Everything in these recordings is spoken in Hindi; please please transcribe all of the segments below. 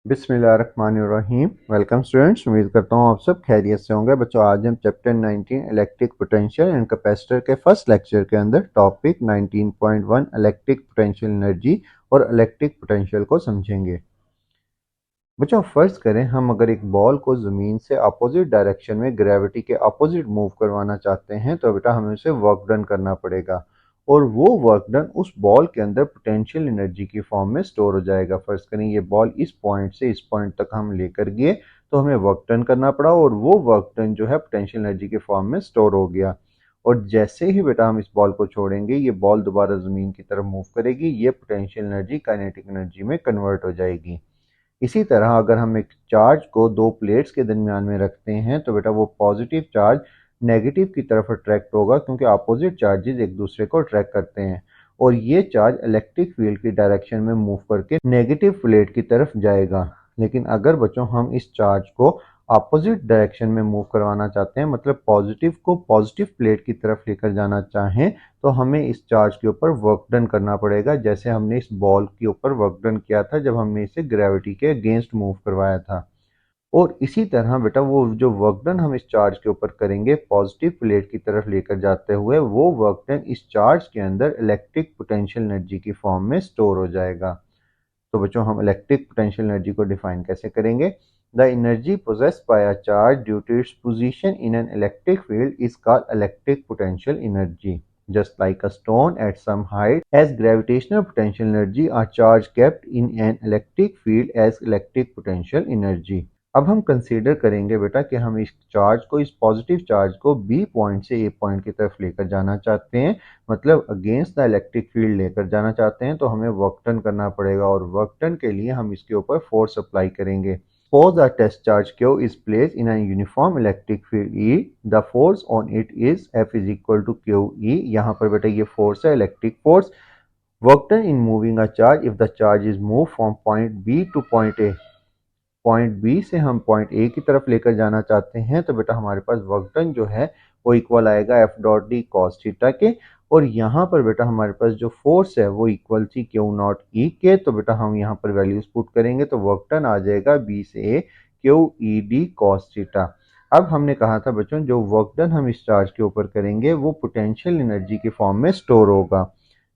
बिस्मिल्लाहिर्रहमानिर्रहीम। वेलकम स्टूडेंट्स, उम्मीद करता हूँ आप सब खैरियत से होंगे। बच्चों, आज हम chapter 19 electric potential and capacitor के फर्स्ट लेक्चर के अंदर टॉपिक 19.1 इलेक्ट्रिक पोटेंशियल एनर्जी और इलेक्ट्रिक पोटेंशियल को समझेंगे। बच्चों, फर्ज करें हम अगर एक बॉल को ज़मीन से अपोजिट डायरेक्शन में ग्रेविटी के अपोजिट मूव करवाना चाहते हैं तो बेटा हमें उसे वर्क डन करना पड़ेगा और वो वर्क डन उस बॉल के अंदर पोटेंशियल एनर्जी की फॉर्म में स्टोर हो जाएगा। फर्ज करें ये बॉल इस पॉइंट से इस पॉइंट तक हम लेकर गए तो हमें वर्क डन करना पड़ा और वो वर्क डन जो है पोटेंशियल एनर्जी के फॉर्म में स्टोर हो गया। और जैसे ही बेटा हम इस बॉल को छोड़ेंगे ये बॉल दोबारा ज़मीन की तरफ मूव करेगी, ये पोटेंशियल एनर्जी काइनेटिक एनर्जी में कन्वर्ट हो जाएगी। इसी तरह अगर हम एक चार्ज को दो प्लेट्स के दरमियान में रखते हैं तो बेटा वो पॉजिटिव चार्ज नेगेटिव की तरफ अट्रैक्ट होगा, क्योंकि अपोजिट चार्जेस एक दूसरे को अट्रैक्ट करते हैं और ये चार्ज इलेक्ट्रिक फील्ड की डायरेक्शन में मूव करके नेगेटिव प्लेट की तरफ जाएगा। लेकिन अगर बच्चों हम इस चार्ज को अपोजिट डायरेक्शन में मूव करवाना चाहते हैं, मतलब पॉजिटिव को पॉजिटिव प्लेट की तरफ लेकर जाना चाहें, तो हमें इस चार्ज के ऊपर वर्क डन करना पड़ेगा, जैसे हमने इस बॉल के ऊपर वर्क डन किया था जब हमने इसे ग्रेविटी के अगेंस्ट मूव करवाया था। और इसी तरह बेटा वो जो वर्क डन हम इस चार्ज के ऊपर करेंगे पॉजिटिव प्लेट की तरफ लेकर जाते हुए, वो वर्क डन इस चार्ज के अंदर इलेक्ट्रिक पोटेंशियल एनर्जी की फॉर्म में स्टोर हो जाएगा। तो बच्चों, हम इलेक्ट्रिक पोटेंशियल एनर्जी को डिफाइन कैसे करेंगे? The energy possessed by a charge due to its position in an electric field is called electric potential energy. Just like a stone at some height has gravitational potential energy, a charge kept in an electric field as electric potential energy. अब हम कंसीडर करेंगे बेटा कि हम इस चार्ज को, इस पॉजिटिव चार्ज को बी पॉइंट से ए पॉइंट की तरफ लेकर जाना चाहते हैं, मतलब अगेंस्ट द इलेक्ट्रिक फील्ड लेकर जाना चाहते हैं, तो हमें वर्क डन करना पड़ेगा और वर्क डन के लिए हम इसके ऊपर फोर्स अप्लाई करेंगे। Suppose a test charge Q is placed in a uniform electric field E. The force on it is F is equal to QE. यहाँ पर बेटा ये फोर्स है, electric force. Work done in moving a charge if the charge is moved from point B to point A. Point B से हम पॉइंट ए की तरफ लेकर जाना चाहते हैं तो बेटा हमारे पास वर्क डन जो है वो इक्वल आएगा F dot D cos theta के। और यहाँ पर बेटा हमारे पास जो फोर्स है वो इक्वल थी क्यू नॉट ई के। तो बेटा हम यहाँ पर वैल्यूज पुट करेंगे तो वर्क डन आ जाएगा बी से A Q E D cos theta. अब हमने कहा था बच्चों जो वर्क डन हम इस चार्ज के ऊपर करेंगे वो पोटेंशियल एनर्जी के फॉर्म में स्टोर होगा,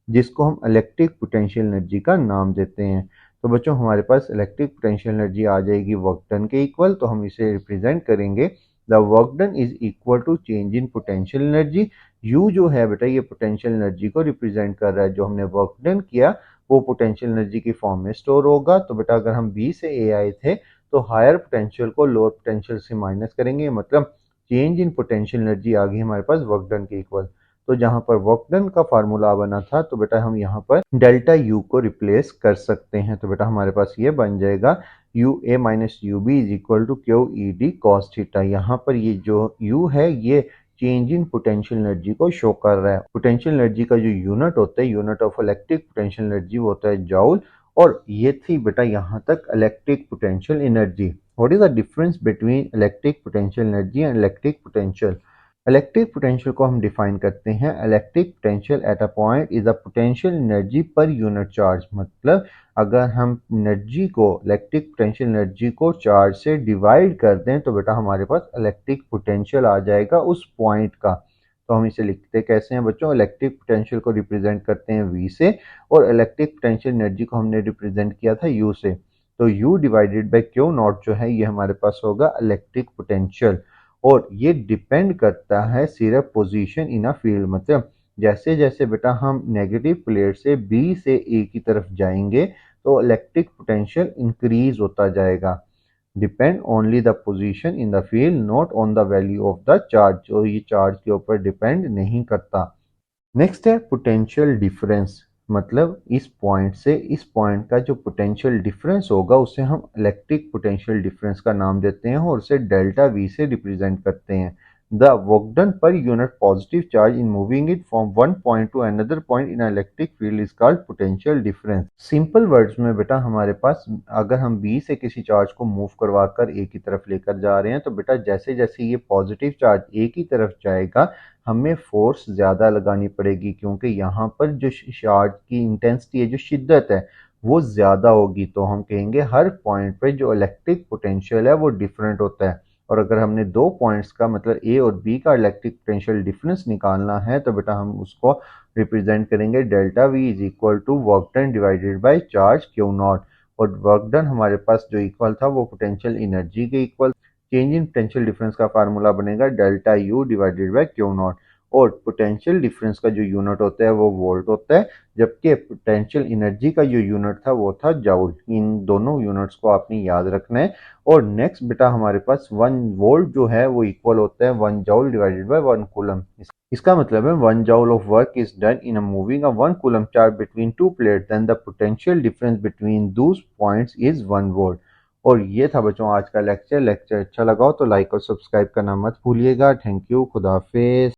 जिसको हम इलेक्ट्रिक पोटेंशियल एनर्जी का नाम देते हैं। तो बच्चों हमारे पास इलेक्ट्रिक पोटेंशियल एनर्जी आ जाएगी वर्क डन के इक्वल, तो हम इसे रिप्रेजेंट करेंगे the work done is equal to change in potential energy. U जो है बेटा ये पोटेंशियल एनर्जी को रिप्रेजेंट कर रहा है, जो हमने वर्क डन किया वो पोटेंशियल एनर्जी की फॉर्म में स्टोर होगा। तो बेटा अगर हम बी से ए आए थे तो हायर पोटेंशियल को लोअर पोटेंशियल से माइनस करेंगे, मतलब चेंज इन पोटेंशियल एनर्जी आ गई हमारे पास वर्क डन के इक्वल। तो जहां पर वर्क डन का फार्मूला बना था तो बेटा हम यहाँ पर डेल्टा यू को रिप्लेस कर सकते हैं। तो बेटा हमारे पास ये बन जाएगा U A minus U B is equal to Q E D cos theta. यहाँ पर ये जो यू है ये चेंज इन पोटेंशियल एनर्जी को शो कर रहा है। पोटेंशियल एनर्जी का जो यूनिट होता है, unit of electric potential energy वो होता है जॉउल। और ये थी बेटा यहाँ तक electric potential energy. What is the difference between electric potential energy and electric potential? Electric potential को हम डिफाइन करते हैं electric potential at a point is the potential energy per unit charge. मतलब अगर हम एनर्जी को, इलेक्ट्रिक पोटेंशियल एनर्जी को चार्ज से डिवाइड कर दें तो बेटा हमारे पास इलेक्ट्रिक पोटेंशियल आ जाएगा उस पॉइंट का। तो हम इसे लिखते कैसे हैं बच्चों? इलेक्ट्रिक पोटेंशियल को रिप्रेजेंट करते हैं V से और इलेक्ट्रिक पोटेंशियल एनर्जी को हमने रिप्रेजेंट किया था U से। तो U divided by Q not जो है ये हमारे पास होगा इलेक्ट्रिक पोटेंशियल। और ये डिपेंड करता है सिर्फ पोजीशन इन अ फील्ड, मतलब जैसे जैसे बेटा हम नेगेटिव प्लेट से बी से ए की तरफ जाएंगे तो इलेक्ट्रिक पोटेंशियल इंक्रीज होता जाएगा। Depend only the position in the field, not on the value of the charge. जो ये चार्ज के ऊपर डिपेंड नहीं करता। नेक्स्ट है पोटेंशियल डिफरेंस, मतलब इस पॉइंट से इस पॉइंट का जो पोटेंशियल डिफरेंस होगा उसे हम इलेक्ट्रिक पोटेंशियल डिफरेंस का नाम देते हैं और उसे डेल्टा वी से रिप्रेजेंट करते हैं। The work done per unit positive charge in moving it from one point two another point in electric field is called potential difference. Simple words में बेटा हमारे पास अगर हम बी से किसी चार्ज को मूव करवा कर ए की तरफ लेकर जा रहे हैं तो बेटा जैसे जैसे ये पॉजिटिव चार्ज ए की तरफ जाएगा हमें फोर्स ज़्यादा लगानी पड़ेगी, क्योंकि यहाँ पर जो चार्ज की इंटेंसिटी है, जो शिद्दत है, वो ज़्यादा होगी, तो हम कहेंगे हर पॉइंट पे जो इलेक्ट्रिक पोटेंशियल है वो डिफरेंट होता है। और अगर हमने दो पॉइंट्स का मतलब ए और बी का इलेक्ट्रिक पोटेंशियल डिफरेंस निकालना है तो बेटा हम उसको रिप्रेजेंट करेंगे delta V is equal to work done divided by charge Q not. और वर्क डन हमारे पास जो इक्वल था वो पोटेंशियल एनर्जी के equal. Change in potential difference का फार्मूला बनेगा delta U divided by Q not. और पोटेंशियल डिफरेंस का जो यूनिट होता है वो वोल्ट होता है, जबकि पोटेंशियल एनर्जी का जो यूनिट था वो था जाउल। इन दोनों यूनिट्स को आपने याद रखना है। और नेक्स्ट बेटा हमारे पास 1 वोल्ट जो है वो इक्वल होता है 1 जूल डिवाइडेड बाय 1 कूलम। इसका मतलब है 1 joule of work is done in a moving a 1 coulomb charge between two plates, then the potential difference between those points is 1 volt. और ये था बच्चों आज का लेक्चर। लेक्चर अच्छा लगा हो तो लाइक और सब्सक्राइब करना मत भूलिएगा। थैंक यू, खुदा हाफिज।